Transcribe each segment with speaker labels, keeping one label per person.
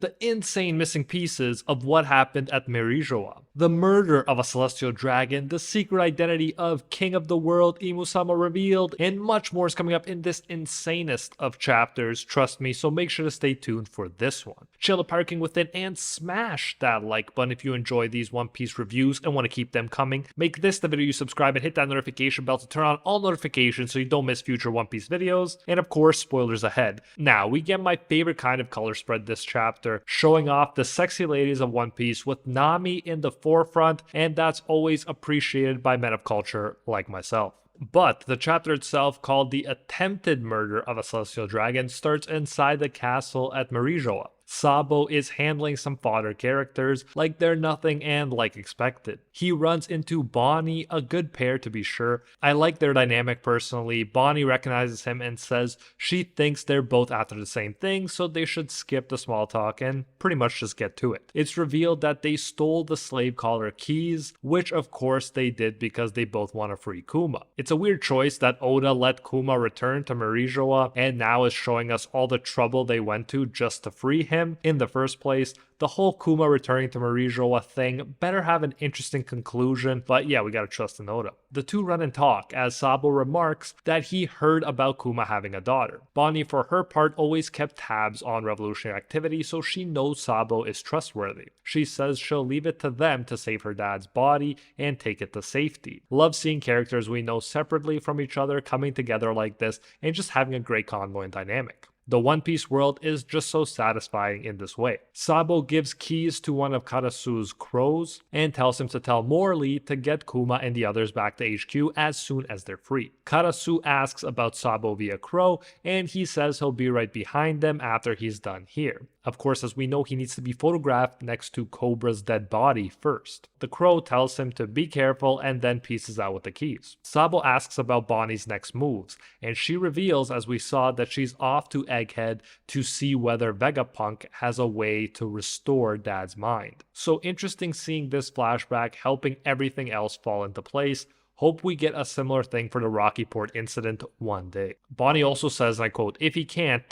Speaker 1: the insane missing pieces of what happened at Merijoa, the murder of a celestial dragon, the secret identity of King of the World Imusama revealed, and much more is coming up in this insanest of chapters, trust me, so make sure to stay tuned for this one. Chill the Pirate King within and smash that like button if you enjoy these One Piece reviews and want to keep them coming. Make this the video you subscribe and hit that notification bell to turn on all notifications so you don't miss future One Piece videos, and of course, spoilers ahead. Now, we get my favorite kind of color spread this chapter, showing off the sexy ladies of One Piece with Nami in the forefront, and that's always appreciated by men of culture like myself. But the chapter itself, called The Attempted Murder of a Celestial Dragon, starts inside the castle at Merijoa. Sabo is handling some fodder characters like they're nothing and like expected. He runs into Bonnie, a good pair to be sure. I like their dynamic personally. Bonnie recognizes him and says she thinks they're both after the same thing, so they should skip the small talk and pretty much just get to it. It's revealed that they stole the slave collar keys, which of course they did because they both want to free Kuma. It's a weird choice that Oda let Kuma return to Merijoa and now is showing us all the trouble they went to just to free him in the first place. The whole Kuma returning to Merijoa thing better have an interesting conclusion, but yeah, we gotta trust in Oda. The two run and talk as Sabo remarks that he heard about Kuma having a daughter. Bonnie, for her part, always kept tabs on revolutionary activity, so she knows Sabo is trustworthy. She says she'll leave it to them to save her dad's body and take it to safety. Love seeing characters we know separately from each other coming together like this and just having a great convoy and dynamic. The One Piece world is just so satisfying in this way. Sabo gives keys to one of Karasu's crows and tells him to tell Morley to get Kuma and the others back to HQ as soon as they're free. Karasu asks about Sabo via crow and he says he'll be right behind them after he's done here. Of course, as we know, he needs to be photographed next to Cobra's dead body first. The crow tells him to be careful and then pieces out with the keys. Sabo asks about Bonnie's next moves, and she reveals, as we saw, that she's off to Egghead to see whether Vegapunk has a way to restore Dad's mind. So interesting seeing this flashback helping everything else fall into place. Hope we get a similar thing for the Rocky Port incident one day. Bonnie also says, and I quote, "If he can't, ...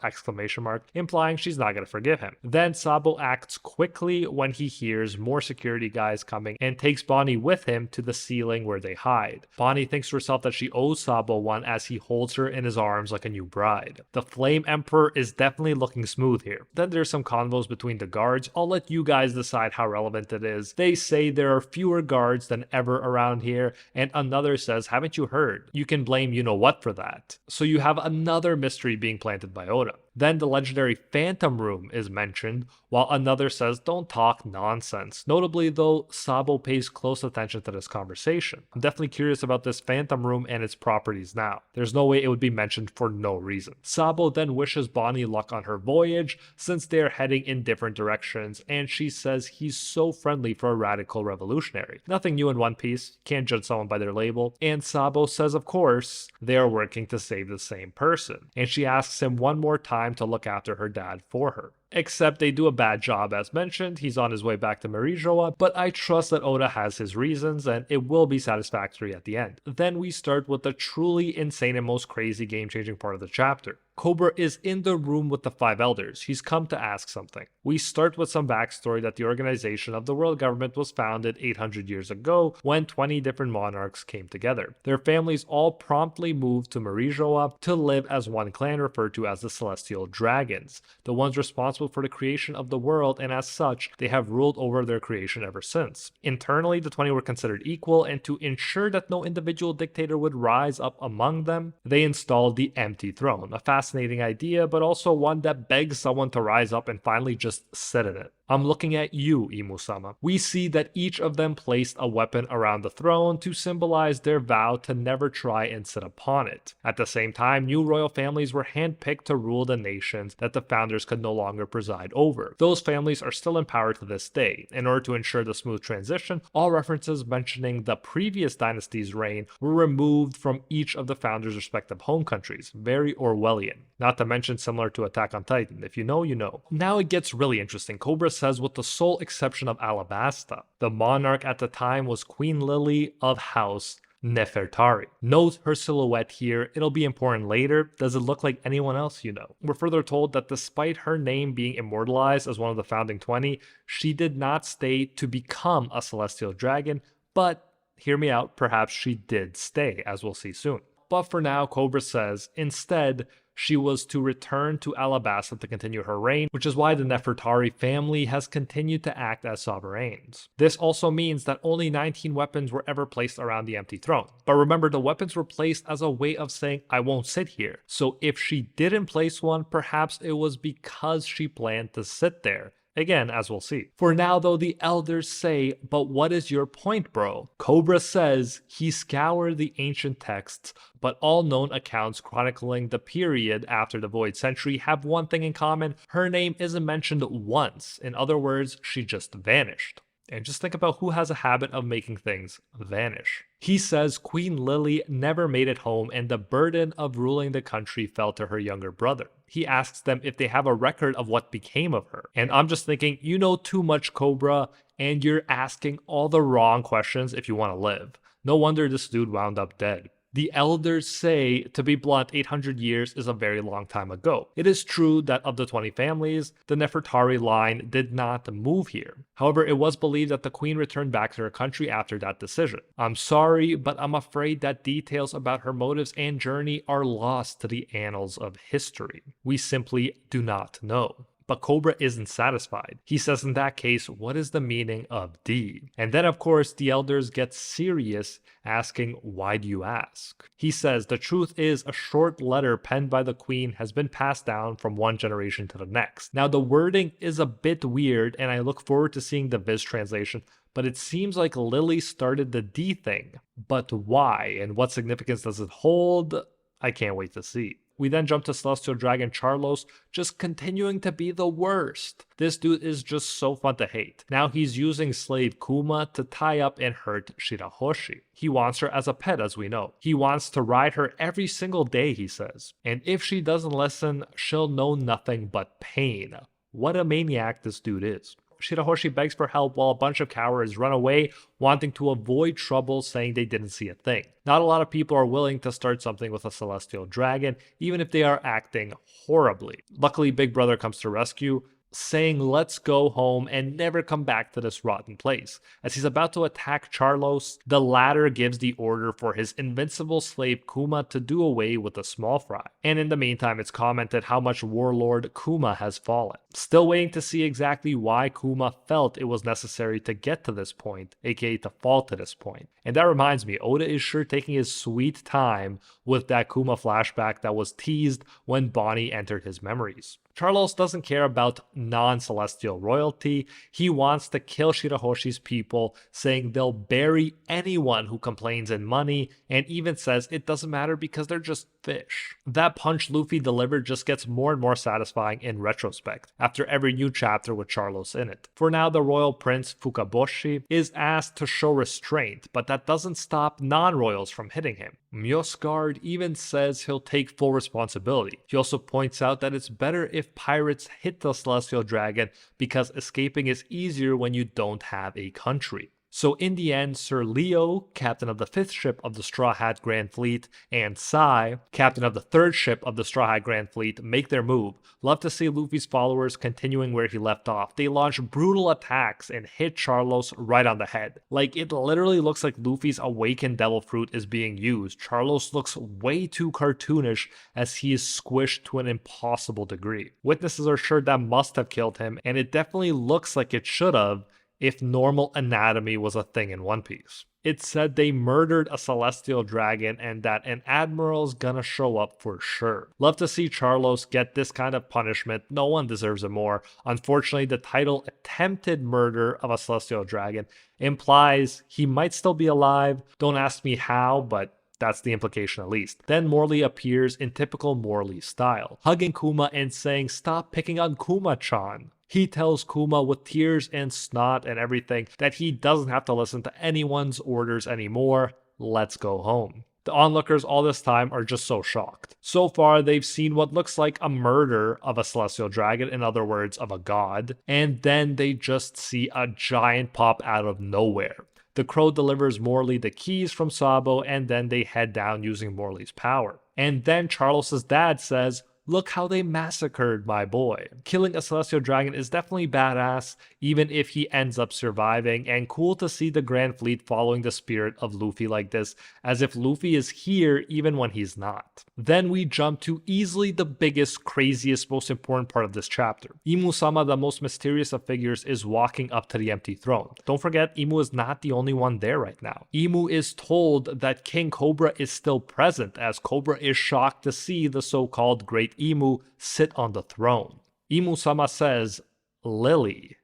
Speaker 1: exclamation mark, implying she's not gonna forgive him." Then Sabo acts quickly when he hears more security guys coming and takes Bonnie with him to the ceiling where they hide. Bonnie thinks to herself that she owes Sabo one as he holds her in his arms like a new bride. The Flame Emperor is definitely looking smooth here. Then there's some convos between the guards. I'll let you guys decide how relevant it is. They say there are fewer guards than ever around here, and another says, "Haven't you heard? You can blame you-know-what for that." So you have another mystery being planted by Oda. Then the legendary Phantom Room is mentioned, while another says don't talk nonsense. Notably though, Sabo pays close attention to this conversation. I'm definitely curious about this Phantom Room and its properties now. There's no way it would be mentioned for no reason. Sabo then wishes Bonnie luck on her voyage, since they're heading in different directions, and she says he's so friendly for a radical revolutionary. Nothing new in One Piece, can't judge someone by their label, and Sabo says of course, they are working to save the same person, and she asks him one more time to look after her dad for her. Except they do a bad job as mentioned, he's on his way back to Merijoa, but I trust that Oda has his reasons and it will be satisfactory at the end. Then we start with the truly insane and most crazy game-changing part of the chapter. Cobra is in the room with the 5 elders. He's come to ask something. We start with some backstory that the organization of the world government was founded 800 years ago when 20 different monarchs came together. Their families all promptly moved to Merijoa to live as one clan referred to as the Celestial Dragons, the ones responsible for the creation of the world, and as such, they have ruled over their creation ever since. Internally, the 20 were considered equal, and to ensure that no individual dictator would rise up among them, they installed the Empty Throne, a fascinating idea, but also one that begs someone to rise up and finally just sit in it. I'm looking at you, Imusama. We see that each of them placed a weapon around the throne to symbolize their vow to never try and sit upon it. At the same time, new royal families were handpicked to rule the nations that the founders could no longer preside over. Those families are still in power to this day. In order to ensure the smooth transition, all references mentioning the previous dynasty's reign were removed from each of the founders' respective home countries. Very Orwellian. Not to mention similar to Attack on Titan. If you know, you know. Now it gets really interesting. Cobra says with the sole exception of Alabasta. The monarch at the time was Queen Lily of House Nefertari. Note her silhouette here, it'll be important later. Does it look like anyone else you know? We're further told that despite her name being immortalized as one of the founding 20, she did not stay to become a celestial dragon, but hear me out, perhaps she did stay, as we'll see soon. But for now, Cobra says, instead, she was to return to Alabasta to continue her reign, which is why the Nefertari family has continued to act as sovereigns. This also means that only 19 weapons were ever placed around the empty throne. But remember, the weapons were placed as a way of saying, I won't sit here. So if she didn't place one, perhaps it was because she planned to sit there. Again, as we'll see. For now, though, the elders say, but what is your point, bro? Cobra says he scoured the ancient texts, but all known accounts chronicling the period after the Void Century have one thing in common. Her name isn't mentioned once. In other words, she just vanished. And just think about who has a habit of making things vanish. He says Queen Lily never made it home and the burden of ruling the country fell to her younger brother. He asks them if they have a record of what became of her. And I'm just thinking, you know too much, Cobra, and you're asking all the wrong questions if you want to live. No wonder this dude wound up dead. The elders say, to be blunt, 800 years is a very long time ago. It is true that of the 20 families, the Nefertari line did not move here. However, it was believed that the queen returned back to her country after that decision. I'm sorry, but I'm afraid that details about her motives and journey are lost to the annals of history. We simply do not know. But Cobra isn't satisfied. He says in that case, what is the meaning of D? And then of course the elders get serious, asking, why do you ask? He says the truth is a short letter penned by the queen has been passed down from one generation to the next. Now the wording is a bit weird and I look forward to seeing the Viz translation, but it seems like Lily started the D thing. But why and what significance does it hold? I can't wait to see. We then jump to Celestial Dragon Charlos, just continuing to be the worst. This dude is just so fun to hate. Now he's using slave Kuma to tie up and hurt Shirahoshi. He wants her as a pet, as we know. He wants to ride her every single day, he says. And if she doesn't listen, she'll know nothing but pain. What a maniac this dude is. Shirahoshi begs for help while a bunch of cowards run away, wanting to avoid trouble, saying they didn't see a thing. Not a lot of people are willing to start something with a celestial dragon, even if they are acting horribly. Luckily, Big Brother comes to rescue, saying let's go home and never come back to this rotten place. As he's about to attack Charlos, the latter gives the order for his invincible slave Kuma to do away with the small fry. And in the meantime, it's commented how much Warlord Kuma has fallen. Still waiting to see exactly why Kuma felt it was necessary to get to this point, aka to fall to this point. And that reminds me, Oda is sure taking his sweet time with that Kuma flashback that was teased when Bonnie entered his memories. Charlos doesn't care about non-celestial royalty. He wants to kill Shirahoshi's people, saying they'll bury anyone who complains in money, and even says it doesn't matter because they're just fish. That punch Luffy delivered just gets more and more satisfying in retrospect, after every new chapter with Charlos in it. For now, the royal prince, Fukaboshi, is asked to show restraint, but that doesn't stop non-royals from hitting him. Mjosgard even says he'll take full responsibility. He also points out that it's better if pirates hit the celestial dragon because escaping is easier when you don't have a country. So in the end, Sir Leo, captain of the 5th ship of the Straw Hat Grand Fleet, and Sai, captain of the 3rd ship of the Straw Hat Grand Fleet, make their move. Love to see Luffy's followers continuing where he left off. They launch brutal attacks and hit Charlos right on the head. Like, it literally looks like Luffy's awakened devil fruit is being used. Charlos looks way too cartoonish as he is squished to an impossible degree. Witnesses are sure that must have killed him, and it definitely looks like it should have, if normal anatomy was a thing in One Piece. It said they murdered a celestial dragon and that an admiral's gonna show up for sure. Love to see Charlos get this kind of punishment. No one deserves it more. Unfortunately, the title attempted murder of a celestial dragon implies he might still be alive. Don't ask me how, but that's the implication at least. Then Morley appears in typical Morley style, hugging Kuma and saying, "Stop picking on Kuma-chan." He tells Kuma with tears and snot and everything that he doesn't have to listen to anyone's orders anymore. Let's go home. The onlookers all this time are just so shocked. So far, they've seen what looks like a murder of a celestial dragon, in other words, of a god, and then they just see a giant pop out of nowhere. The crow delivers Morley the keys from Sabo, and then they head down using Morley's power. And then Charles's dad says, "Look how they massacred my boy." Killing a celestial dragon is definitely badass, even if he ends up surviving, and cool to see the Grand Fleet following the spirit of Luffy like this, as if Luffy is here even when he's not. Then we jump to easily the biggest, craziest, most important part of this chapter. Imu-sama, the most mysterious of figures, is walking up to the empty throne. Don't forget, Imu is not the only one there right now. Imu is told that King Cobra is still present, as Cobra is shocked to see the so-called Great Imu sit on the throne. Imu-sama says, "Lily," ...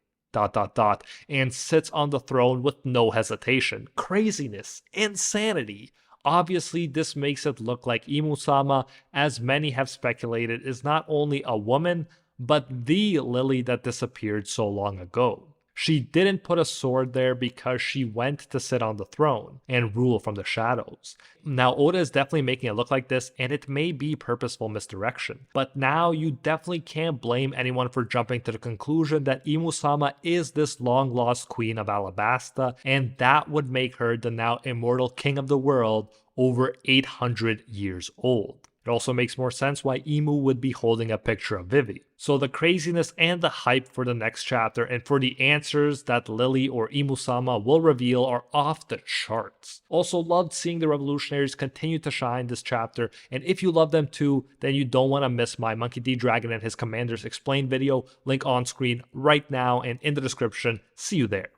Speaker 1: and sits on the throne with no hesitation. Craziness, insanity. Obviously, this makes it look like Imu-sama, as many have speculated, is not only a woman, but the Lily that disappeared so long ago. She didn't put a sword there because she went to sit on the throne and rule from the shadows. Now, Oda is definitely making it look like this, and it may be purposeful misdirection. But now you definitely can't blame anyone for jumping to the conclusion that Imu-sama is this long-lost queen of Alabasta, and that would make her the now immortal king of the world over 800 years old. It also makes more sense why Imu would be holding a picture of Vivi. So the craziness and the hype for the next chapter and for the answers that Lily or Imu-sama will reveal are off the charts. Also loved seeing the revolutionaries continue to shine this chapter, and if you love them too, then you don't want to miss my Monkey D. Dragon and his commanders explained video, link on screen right now and in the description. See you there.